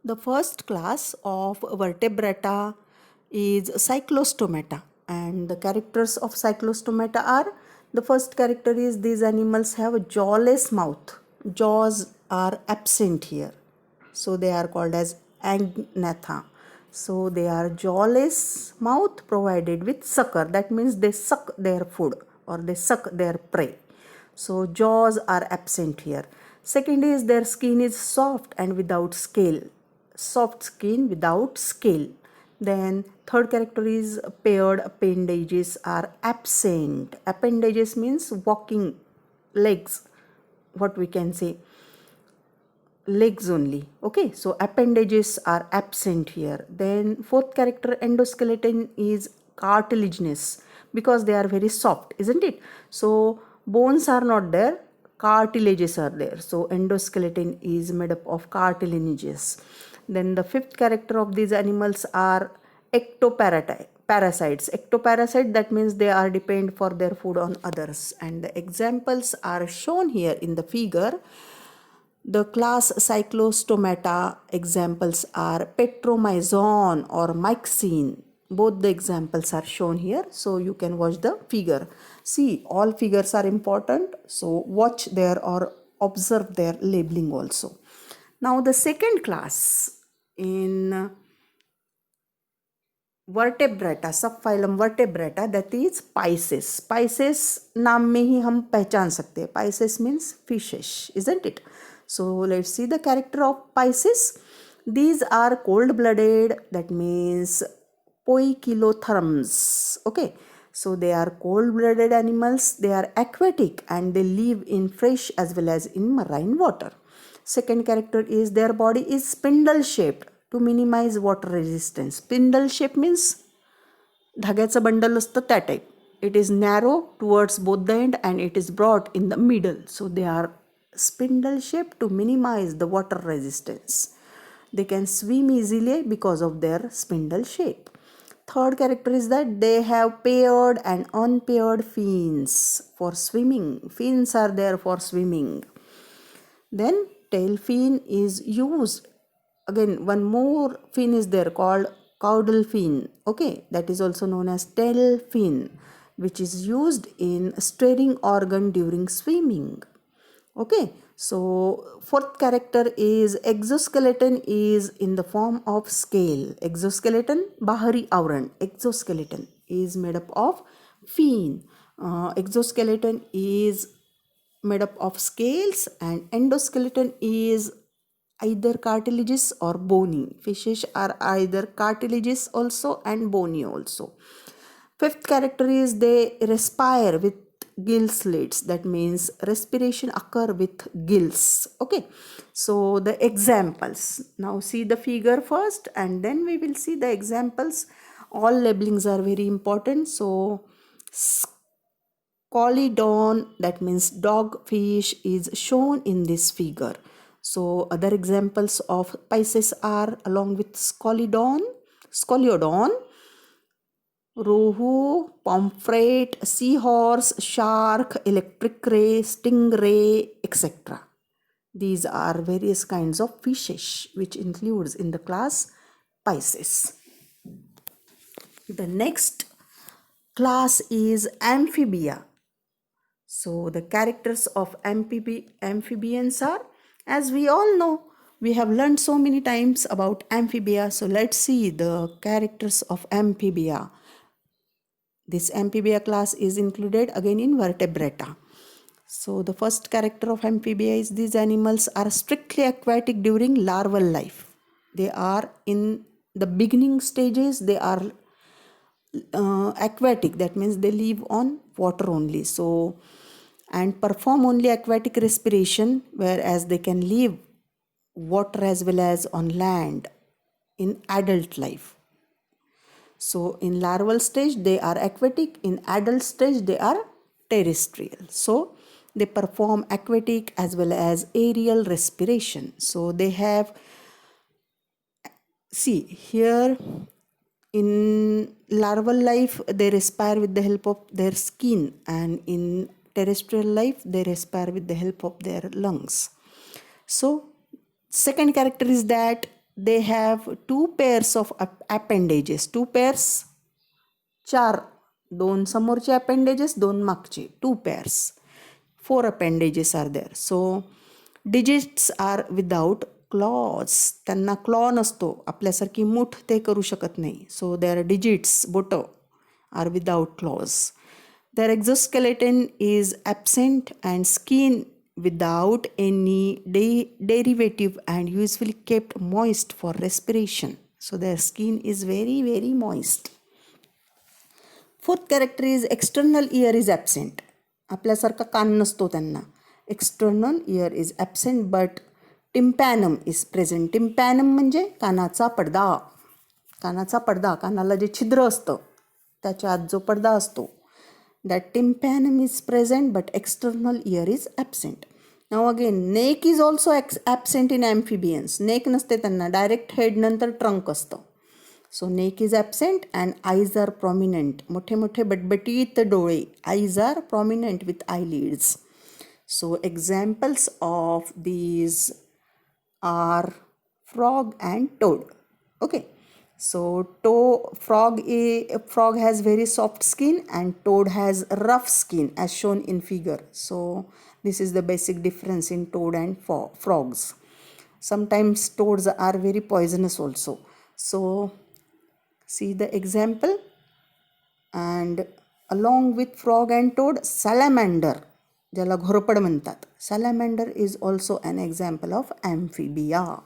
The first class of vertebrata is cyclostomata, and the characters of cyclostomata are, the first character is these animals have a jawless mouth. Jaws are absent here, so they are called as agnatha. So they are jawless mouth provided with sucker. That means they suck their food or they suck their prey. So jaws are absent here. Second is their skin is soft and without scale. Soft skin without scale. Then third character is paired appendages are absent. Appendages means walking legs, what we can say, legs only. Okay, so appendages are absent here. Then fourth character endoskeleton is cartilaginous because they are very soft, isn't it? So bones are not there, cartilages are there. So endoskeleton is made up of cartilages. Then the fifth character of these animals are ectoparasites. Ectoparasite, that means they are depend for their food on others, and the examples are shown here in the figure. The class Cyclostomata examples are Petromyzon or Myxine. Both the examples are shown here, so you can watch the figure. See, all figures are important, so watch there or observe their labeling also. Now the second class in Vertebrata, सब phylum Vertebrata, that is Pisces. Pisces नाम में ही हम पहचान सकते हैं. Pisces means fishes, isn't it? So let's see the character of Pisces. These are cold blooded, that means poikilotherms. Okay, so they are cold blooded animals. They are aquatic and they live in fresh as well as in marine water. Second character is their body is spindle shaped to minimize water resistance. Spindle shape means धाग्याचं bundle असतं त्या type. It is narrow towards both the end and it is broad in the middle. So they are spindle shaped to minimize the water resistance. They can swim easily because of their spindle shape. Third character is that they have paired and unpaired fins for swimming. Fins are there for swimming. Then tail fin is used. Again, one more fin is there called caudal fin. Okay, that is also known as tail fin, which is used in steering organ during swimming. Okay, so fourth character is exoskeleton is in the form of scale. Exoskeleton, bahari avran. Exoskeleton is made up of fin. Exoskeleton is made up of scales, and endoskeleton is either cartilaginous or bony. Fishes are either cartilaginous also and bony also. Fifth character is they respire with gill slits. That means respiration occur with gills. Okay, so the examples. Now see the figure first and then we will see the examples. All labelings are very important. So Scalidon, that means dogfish, is shown in this figure. So other examples of Pisces are along with Scalidon, Scoliodon, rohu, pomfret, seahorse, shark, electric ray, stingray, etc. These are various kinds of fishes which includes in the class Pisces. The next class is amphibia. So the characters of amphibians are, as we all know, we have learned so many times about amphibia. So let's see the characters of amphibia. This amphibia class is included again in vertebrata. So the first character of amphibia is these animals are strictly aquatic during larval life. They are in the beginning stages, they are aquatic, that means they live on water only. So and perform only aquatic respiration, whereas they can live water as well as on land in adult life. So in larval stage they are aquatic, in adult stage they are terrestrial. So they perform aquatic as well as aerial respiration. So they have, see here, in larval life they respire with the help of their skin, and in terrestrial life they respire with the help of their lungs. So second character is that they have two pairs of appendages. Two pairs, चार, दोन समोरचे appendages, दोन मागचे, two pairs. Four appendages are there. So digits are without claws. त्यांना claw नसतो, आपल्यासारखी मूठ ते करू शकत नाही. So their digits, बोटं, are without claws. Their exoskeleton is absent and skin without any derivative and usually kept moist for respiration. So their skin is very, very moist. Fourth character is external ear is absent. आपल्यासारखा कान नसतो त्यांना. External ear is absent but tympanum is present. Tympanum म्हणजे कानाचा पडदा. कानाचा पडदा, कानाला जे छिद्र असतं त्याच्या आत जो पडदा असतो. That tympanum is present but external ear is absent. Now again, neck is also absent in amphibians. Neck नसते त्यांना, डायरेक्ट हेड नंतर ट्रंक असतं. So neck is absent and eyes are prominent. मोठे मोठे बटबटीत डोळे. Eyes are prominent with eyelids. So examples of these are frog and toad. Okay. So frog has very soft skin and toad has rough skin as shown in figure. So this is the basic difference in toad and frogs. Sometimes toads are very poisonous also. So see the example. And along with frog and toad, salamander, ज्याला घोरपड म्हणतात, salamander is also an example of amphibia.